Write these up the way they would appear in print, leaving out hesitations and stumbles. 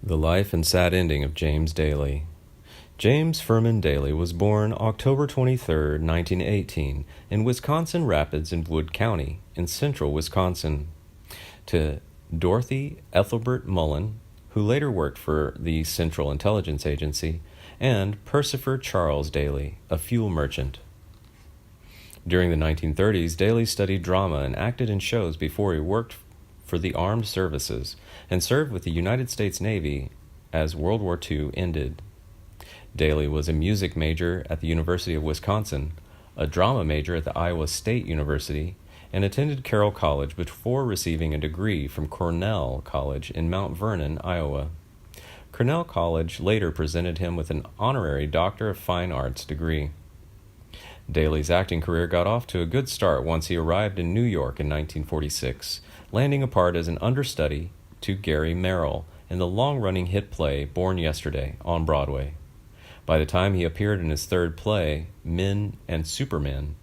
The life and sad ending of James Daly. James Furman Daly was born October 23, 1918, in Wisconsin Rapids in Wood County, in central Wisconsin, to Dorothy Ethelbert Mullen, who later worked for the Central Intelligence Agency, and Percifer Charles Daly, a fuel merchant. During the 1930s, Daly studied drama and acted in shows before he worked for the armed services and served with the United States Navy as World War II ended. Daly was a music major at the University of Wisconsin, a drama major at the Iowa State University, and attended Carroll College before receiving a degree from Cornell College in Mount Vernon, Iowa. Cornell College later presented him with an honorary Doctor of Fine Arts degree. Daly's acting career got off to a good start once he arrived in New York in 1946, landing a part as an understudy to Gary Merrill in the long-running hit play Born Yesterday on Broadway. By the time he appeared in his third play, Men and Supermen,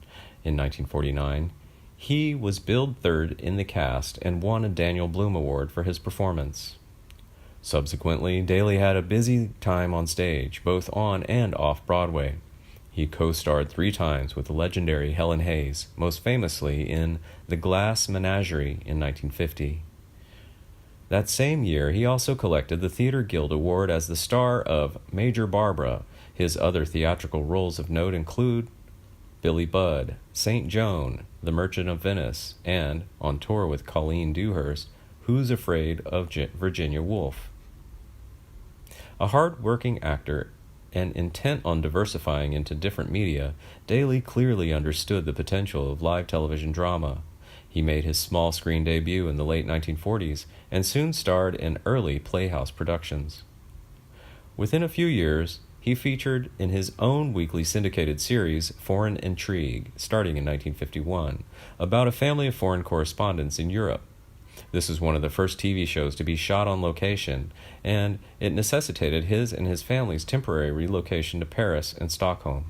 in 1949, he was billed third in the cast and won a Daniel Bloom Award for his performance. Subsequently, Daly had a busy time on stage, both on and off Broadway. He co-starred 3 times with the legendary Helen Hayes, most famously in The Glass Menagerie in 1950. That same year, he also collected the Theatre Guild Award as the star of Major Barbara. His other theatrical roles of note include Billy Budd, St. Joan, The Merchant of Venice, and, on tour with Colleen Dewhurst, Who's Afraid of Virginia Woolf? A hard-working actor and intent on diversifying into different media, Daly clearly understood the potential of live television drama. He made his small-screen debut in the late 1940s and soon starred in early Playhouse productions. Within a few years, he featured in his own weekly syndicated series, Foreign Intrigue, starting in 1951, about a family of foreign correspondents in Europe. This was one of the first TV shows to be shot on location, and it necessitated his and his family's temporary relocation to Paris and Stockholm.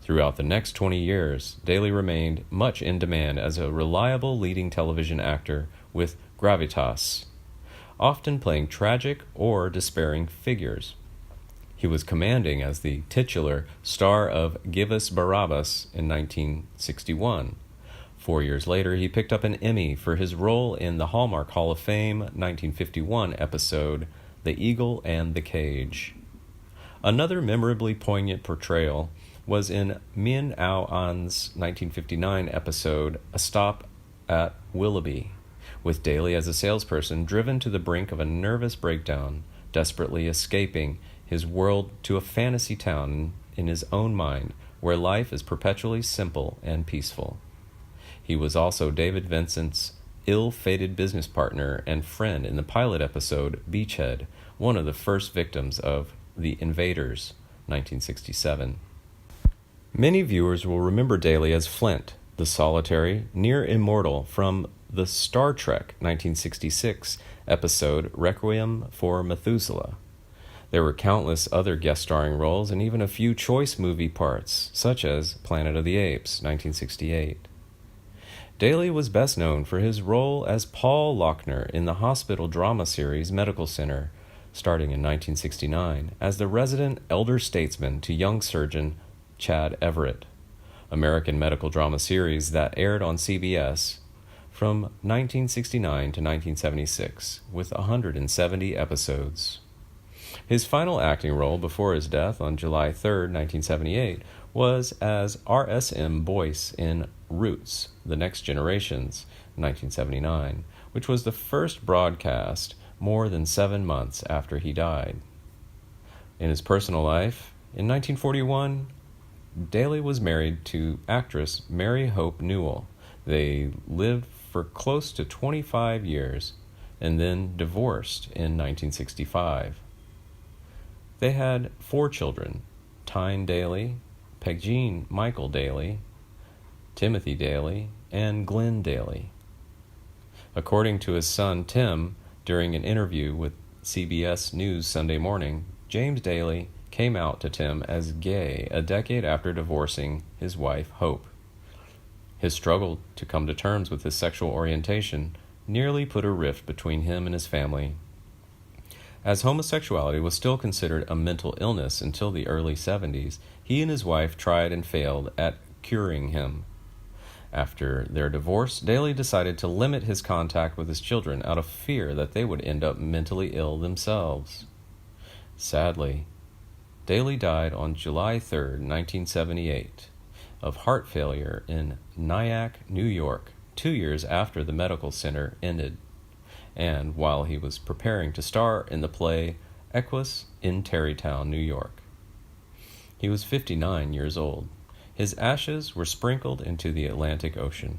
Throughout the next 20 years, Daly remained much in demand as a reliable leading television actor with gravitas, often playing tragic or despairing figures. He was commanding as the titular star of Give Us Barabbas in 1961. 4 years later, he picked up an Emmy for his role in the Hallmark Hall of Fame 1951 episode, The Eagle and the Cage. Another memorably poignant portrayal was in Min Ao An's 1959 episode, A Stop at Willoughby, with Daly as a salesperson driven to the brink of a nervous breakdown, desperately escaping his world to a fantasy town in his own mind, where life is perpetually simple and peaceful. He was also David Vincent's ill-fated business partner and friend in the pilot episode Beachhead, one of the first victims of The Invaders, 1967. Many viewers will remember Daly as Flint, the solitary, near-immortal from the Star Trek 1966 episode Requiem for Methuselah. There were countless other guest-starring roles and even a few choice movie parts, such as Planet of the Apes, 1968. Daly was best known for his role as Paul Lochner in the hospital drama series Medical Center, starting in 1969, as the resident elder statesman to young surgeon Chad Everett, American medical drama series that aired on CBS from 1969 to 1976, with 170 episodes. His final acting role before his death on July 3, 1978, was as R.S.M. Boyce in Roots, The Next Generations, 1979, which was the first broadcast more than 7 months after he died. In his personal life, in 1941, Daly was married to actress Mary Hope Newell. They lived for close to 25 years and then divorced in 1965. They had 4 children: Tyne Daly, Pegjean Michael Daly, Timothy Daly, and Glenn Daly. According to his son Tim, during an interview with CBS News Sunday Morning, James Daly came out to Tim as gay a decade after divorcing his wife Hope. His struggle to come to terms with his sexual orientation nearly put a rift between him and his family. As homosexuality was still considered a mental illness until the early 70s, he and his wife tried and failed at curing him. After their divorce, Daly decided to limit his contact with his children out of fear that they would end up mentally ill themselves. Sadly, Daly died on July 3, 1978, of heart failure in Nyack, New York, 2 years after the medical center ended, and while he was preparing to star in the play Equus in Tarrytown, New York. He was 59 years old. His ashes were sprinkled into the Atlantic Ocean.